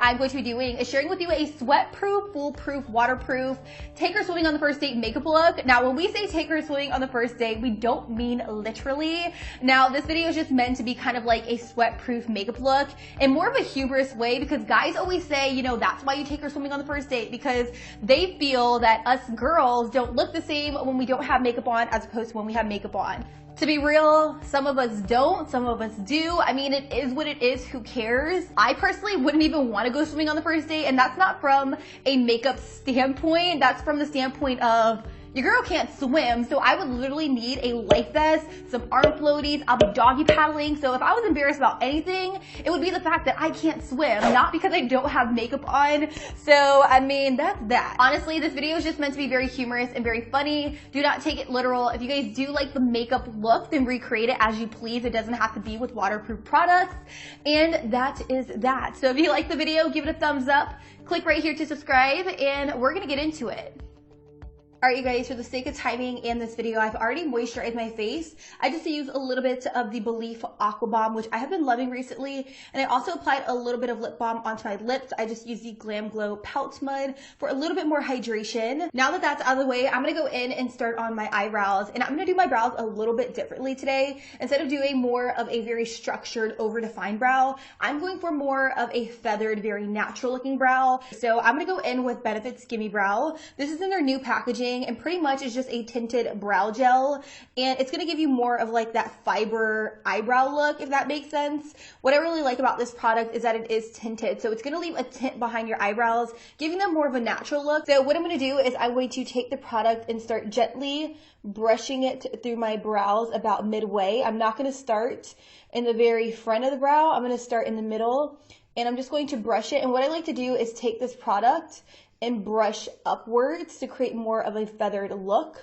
I'm going to be doing is sharing with you a sweat-proof, foolproof, waterproof, take her swimming on the first date makeup look. Now, when we say take her swimming on the first date, we don't mean literally. Now, this video is just meant to be kind of like a sweat-proof makeup look in more of a humorous way, because guys always say, you know, that's why you take her swimming on the first date, because they feel that us girls don't look the same when we don't have makeup on as opposed to when we have makeup on. To be real, some of us don't, some of us do. I mean, it is what it is, who cares? I personally wouldn't even want to go swimming on the first date, and that's not from a makeup standpoint, that's from the standpoint of your girl can't swim, so I would literally need a life vest, some arm floaties, I'll be doggy paddling. So if I was embarrassed about anything, it would be the fact that I can't swim, not because I don't have makeup on. So, I mean, that's that. Honestly, this video is just meant to be very humorous and very funny. Do not take it literal. If you guys do like the makeup look, then recreate it as you please. It doesn't have to be with waterproof products. And that is that. So if you like the video, give it a thumbs up. Click right here to subscribe, and we're gonna get into it. All right, you guys, for the sake of timing in this video, I've already moisturized my face. I just used a little bit of the Belief Aqua Bomb, which I have been loving recently. And I also applied a little bit of lip balm onto my lips. I just used the Glam Glow Pout Mud for a little bit more hydration. Now that that's out of the way, I'm gonna go in and start on my eyebrows. And I'm gonna do my brows a little bit differently today. Instead of doing more of a very structured, over-defined brow, I'm going for more of a feathered, very natural looking brow. So I'm gonna go in with Benefit Skimmy Brow. This is in their new packaging, and pretty much is just a tinted brow gel, and it's going to give you more of like that fiber eyebrow look, if that makes sense. What I really like about this product is that it is tinted, so it's going to leave a tint behind your eyebrows, giving them more of a natural look. So what I'm going to do is I'm going to take the product and start gently brushing it through my brows about midway. I'm not going to start in the very front of the brow. I'm going to start in the middle, and I'm just going to brush it. And what I like to do is take this product and brush upwards to create more of a feathered look.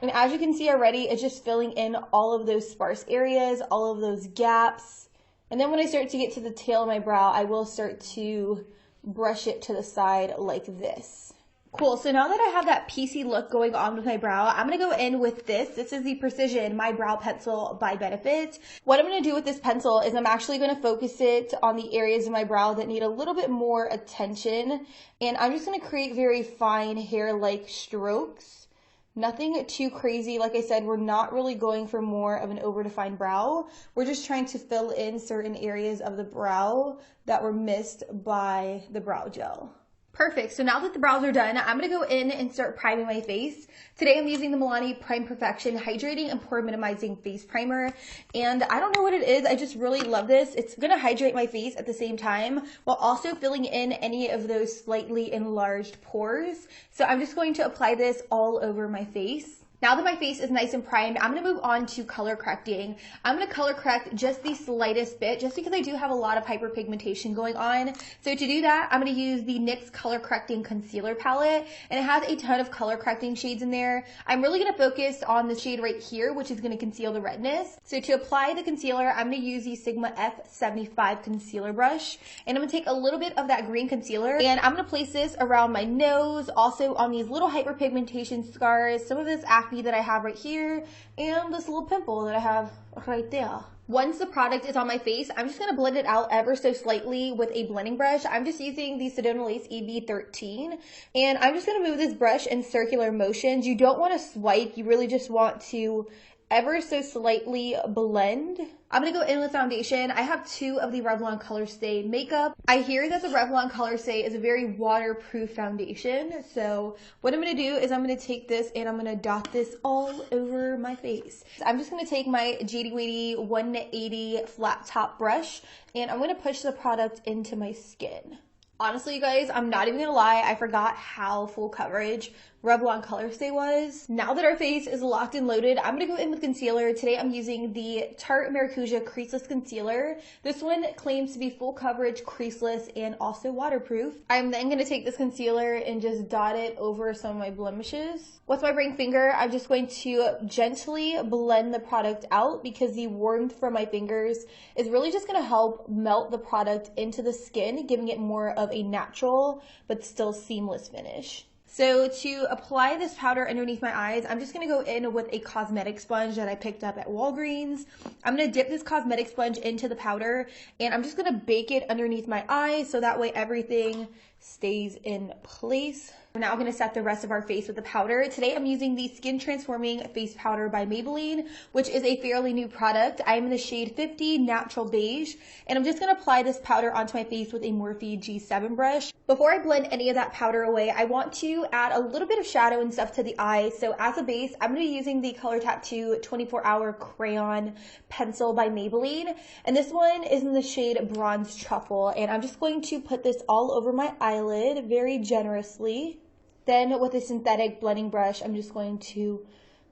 And as you can see already, it's just filling in all of those sparse areas, all of those gaps. And then when I start to get to the tail of my brow, I will start to brush it to the side like this. Cool, so now that I have that PC look going on with my brow, I'm gonna go in with this. This is the Precision My Brow Pencil by Benefit. What I'm gonna do with this pencil is I'm actually gonna focus it on the areas of my brow that need a little bit more attention. And I'm just gonna create very fine hair-like strokes. Nothing too crazy. Like I said, we're not really going for more of an over-defined brow. We're just trying to fill in certain areas of the brow that were missed by the brow gel. Perfect. So now that the brows are done, I'm going to go in and start priming my face. Today I'm using the Milani Prime Perfection Hydrating and Pore Minimizing Face Primer. And I don't know what it is. I just really love this. It's going to hydrate my face at the same time while also filling in any of those slightly enlarged pores. So I'm just going to apply this all over my face. Now that my face is nice and primed, I'm going to move on to color correcting. I'm going to color correct just the slightest bit, just because I do have a lot of hyperpigmentation going on. So to do that, I'm going to use the NYX Color Correcting Concealer Palette, and it has a ton of color correcting shades in there. I'm really going to focus on the shade right here, which is going to conceal the redness. So to apply the concealer, I'm going to use the Sigma F75 concealer brush, and I'm going to take a little bit of that green concealer, and I'm going to place this around my nose, also on these little hyperpigmentation scars, some of this acne that I have right here, and this little pimple that I have right there. Once the product is on my face, I'm just going to blend it out ever so slightly with a blending brush. I'm just using the Sedona Lace EB13, and I'm just going to move this brush in circular motions. You don't want to swipe, you really just want to ever so slightly blend. I'm going to go in with foundation. I have two of the Revlon Color Stay makeup. I hear that the Revlon Color Stay is a very waterproof foundation. So what I'm going to do is I'm going to take this and I'm going to dot this all over my face. I'm just going to take my Jady Wady 180 flat top brush, and I'm going to push the product into my skin. Honestly, you guys, I'm not even gonna lie, I forgot how full coverage Revlon Color Stay was. Now that our face is locked and loaded, I'm gonna go in with concealer. Today I'm using the Tarte Maracuja Creaseless Concealer. This one claims to be full coverage, creaseless, and also waterproof. I'm then gonna take this concealer and just dot it over some of my blemishes. With my ring finger, I'm just going to gently blend the product out, because the warmth from my fingers is really just gonna help melt the product into the skin, giving it more of a natural but still seamless finish. So to apply this powder underneath my eyes, I'm just going to go in with a cosmetic sponge that I picked up at Walgreens. I'm going to dip this cosmetic sponge into the powder, and I'm just going to bake it underneath my eyes so that way everything stays in place. We're now going to set the rest of our face with the powder. Today I'm using the Skin Transforming Face Powder by Maybelline, which is a fairly new product. I'm in the shade 50 Natural Beige, and I'm just going to apply this powder onto my face with a Morphe G7 brush. Before I blend any of that powder away, I want to add a little bit of shadow and stuff to the eye. So as a base, I'm going to be using the Color Tattoo 24-Hour Crayon Pencil by Maybelline, and this one is in the shade Bronze Truffle, and I'm just going to put this all over my eyelid very generously. Then with a synthetic blending brush, I'm just going to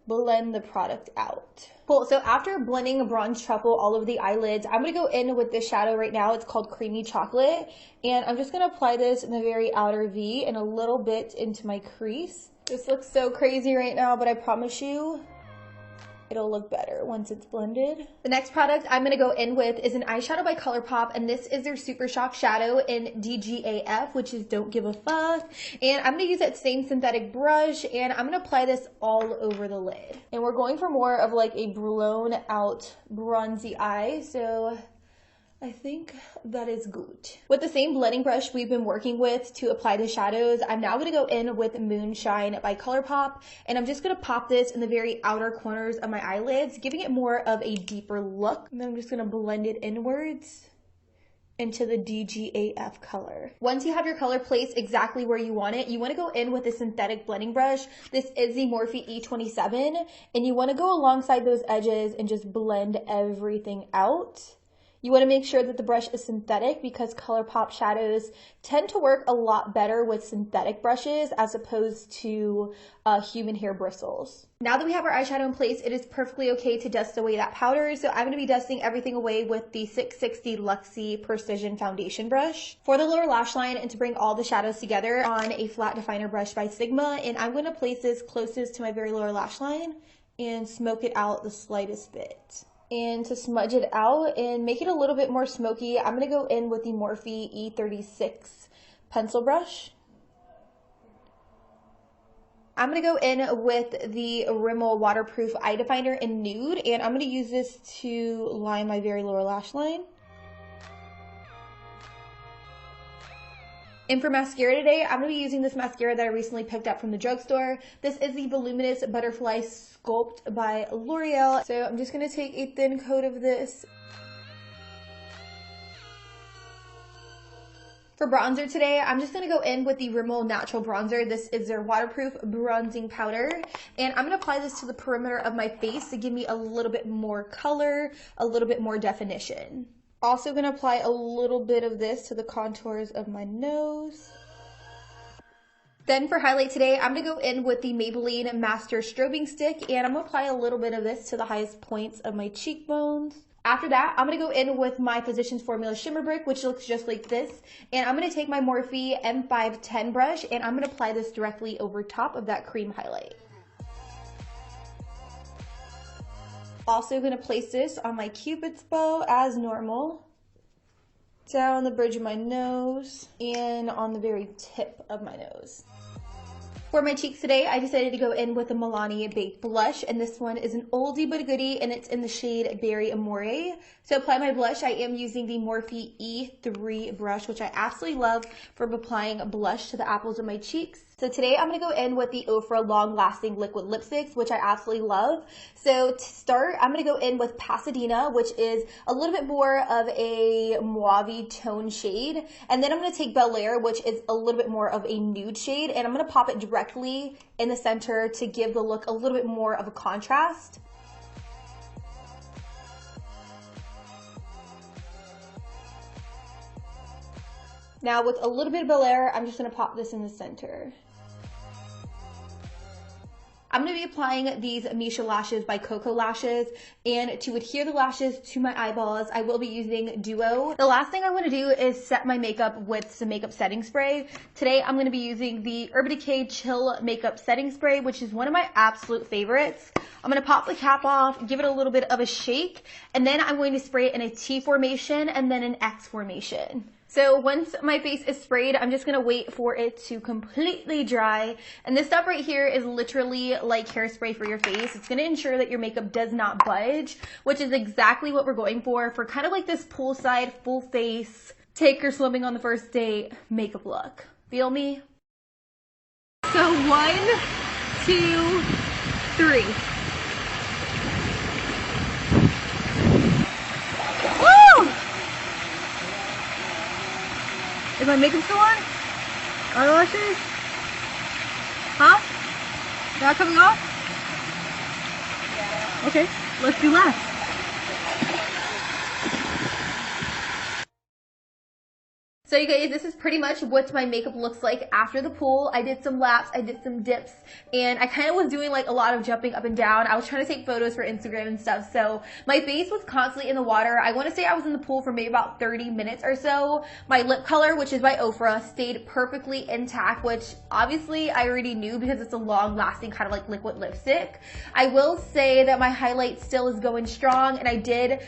blend the product out. Cool, so after blending Bronze Truffle all over the eyelids, I'm going to go in with this shadow right now. It's called Creamy Chocolate, and I'm just going to apply this in the very outer V and a little bit into my crease. This looks so crazy right now, but I promise you, it'll look better once it's blended. The next product I'm going to go in with is an eyeshadow by ColourPop, and this is their Super Shock Shadow in DGAF, which is Don't Give a Fuck. And I'm going to use that same synthetic brush, and I'm going to apply this all over the lid. And we're going for more of like a blown out bronzy eye, so I think that is good. With the same blending brush we've been working with to apply the shadows, I'm now going to go in with Moonshine by ColourPop, and I'm just going to pop this in the very outer corners of my eyelids, giving it more of a deeper look. And then I'm just going to blend it inwards into the DGAF color. Once you have your color placed exactly where you want it, you want to go in with a synthetic blending brush. This is the Morphe E27, and you want to go alongside those edges and just blend everything out. You want to make sure that the brush is synthetic because ColourPop shadows tend to work a lot better with synthetic brushes as opposed to human hair bristles. Now that we have our eyeshadow in place, it is perfectly okay to dust away that powder. So I'm going to be dusting everything away with the 660 Luxie Precision Foundation Brush. For the lower lash line and to bring all the shadows together on a flat definer brush by Sigma, and I'm going to place this closest to my very lower lash line and smoke it out the slightest bit. And to smudge it out and make it a little bit more smoky, I'm going to go in with the Morphe E36 pencil brush. I'm going to go in with the Rimmel Waterproof Eye Definer in Nude, and I'm going to use this to line my very lower lash line. And for mascara today, I'm going to be using this mascara that I recently picked up from the drugstore. This is the Voluminous Butterfly Sculpt by L'Oreal. So I'm just going to take a thin coat of this. For bronzer today, I'm just going to go in with the Rimmel Natural Bronzer. This is their waterproof bronzing powder. And I'm going to apply this to the perimeter of my face to give me a little bit more color, a little bit more definition. Also going to apply a little bit of this to the contours of my nose. Then for highlight today, I'm going to go in with the Maybelline Master Strobing Stick, and I'm going to apply a little bit of this to the highest points of my cheekbones. After that, I'm going to go in with my Physicians Formula Shimmer Brick, which looks just like this. And I'm going to take my Morphe M510 brush, and I'm going to apply this directly over top of that cream highlight. Also going to place this on my Cupid's bow as normal, down the bridge of my nose, and on the very tip of my nose. For my cheeks today, I decided to go in with a Milani Baked Blush, and this one is an oldie but a goodie, and it's in the shade Berry Amore. To apply my blush, I am using the Morphe E3 brush, which I absolutely love for applying blush to the apples of my cheeks. So today I'm going to go in with the Ofra Long Lasting Liquid Lipsticks, which I absolutely love. So to start, I'm going to go in with Pasadena, which is a little bit more of a mauve tone shade. And then I'm going to take Bel Air, which is a little bit more of a nude shade. And I'm going to pop it directly in the center to give the look a little bit more of a contrast. Now with a little bit of Bel Air, I'm just going to pop this in the center. I'm going to be applying these Misha lashes by Coco Lashes, and to adhere the lashes to my eyeballs, I will be using Duo. The last thing I want to do is set my makeup with some makeup setting spray. Today I'm going to be using the Urban Decay Chill Makeup Setting Spray, which is one of my absolute favorites. I'm going to pop the cap off, give it a little bit of a shake, and then I'm going to spray it in a T formation and then an X formation. So once my face is sprayed, I'm just gonna wait for it to completely dry. And this stuff right here is literally like hairspray for your face. It's gonna ensure that your makeup does not budge, which is exactly what we're going for kind of like this poolside, full face, take her swimming on the first date makeup look. Feel me? So 1, 2, 3. Is my makeup still on? Eyelashes? Huh? Not coming off? Yeah. Okay, let's do last. So you guys, this is pretty much what my makeup looks like after the pool. I did some laps, I did some dips, and I kind of was doing like a lot of jumping up and down. I was trying to take photos for Instagram and stuff, so my face was constantly in the water. I want to say I was in the pool for maybe about 30 minutes or so. My lip color, which is by Ofra, stayed perfectly intact, which obviously I already knew because it's a long-lasting kind of like liquid lipstick. I will say that my highlight still is going strong, and I did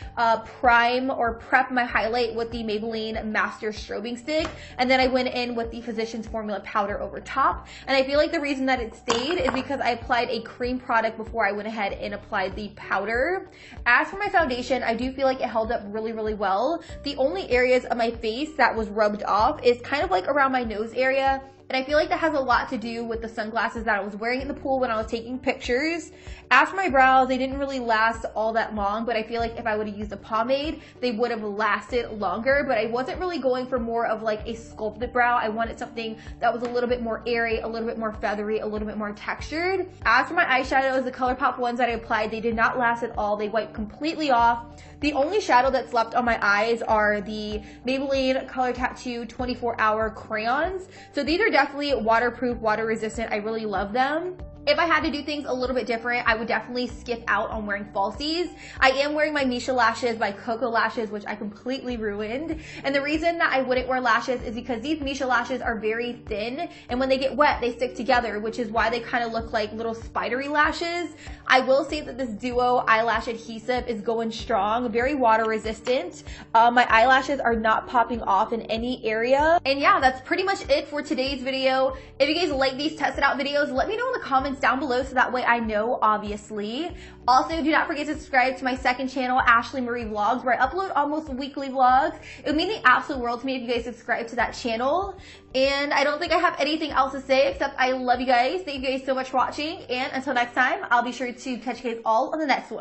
prime or prep my highlight with the Maybelline Master Strobing Stick, and then I went in with the Physicians Formula powder over top. And I feel like the reason that it stayed is because I applied a cream product before I went ahead and applied the powder. As for my foundation, I do feel like it held up really, really well. The only areas of my face that was rubbed off is kind of like around my nose area. And I feel like that has a lot to do with the sunglasses that I was wearing in the pool when I was taking pictures. As for my brows, they didn't really last all that long, but I feel like if I would have used a pomade, they would have lasted longer. But I wasn't really going for more of like a sculpted brow. I wanted something that was a little bit more airy, a little bit more feathery, a little bit more textured. As for my eyeshadows, the ColourPop ones that I applied, they did not last at all. They wiped completely off. The only shadow that's left on my eyes are the Maybelline Color Tattoo 24-hour crayons. So these are definitely waterproof, water resistant. I really love them. If I had to do things a little bit different, I would definitely skip out on wearing falsies. I am wearing my Misha lashes by Coco Lashes, which I completely ruined. And the reason that I wouldn't wear lashes is because these Misha lashes are very thin, and when they get wet, they stick together, which is why they kind of look like little spidery lashes. I will say that this Duo eyelash adhesive is going strong, very water resistant. My eyelashes are not popping off in any area. And yeah, that's pretty much it for today's video. If you guys like these tested out videos, let me know in the comments down below so that way I know, obviously. Also, do not forget to subscribe to my second channel, Ashley Marie Vlogs, where I upload almost weekly vlogs. It would mean the absolute world to me if you guys subscribe to that channel. And I don't think I have anything else to say except I love you guys. Thank you guys so much for watching. And until next time, I'll be sure to catch you guys all on the next one.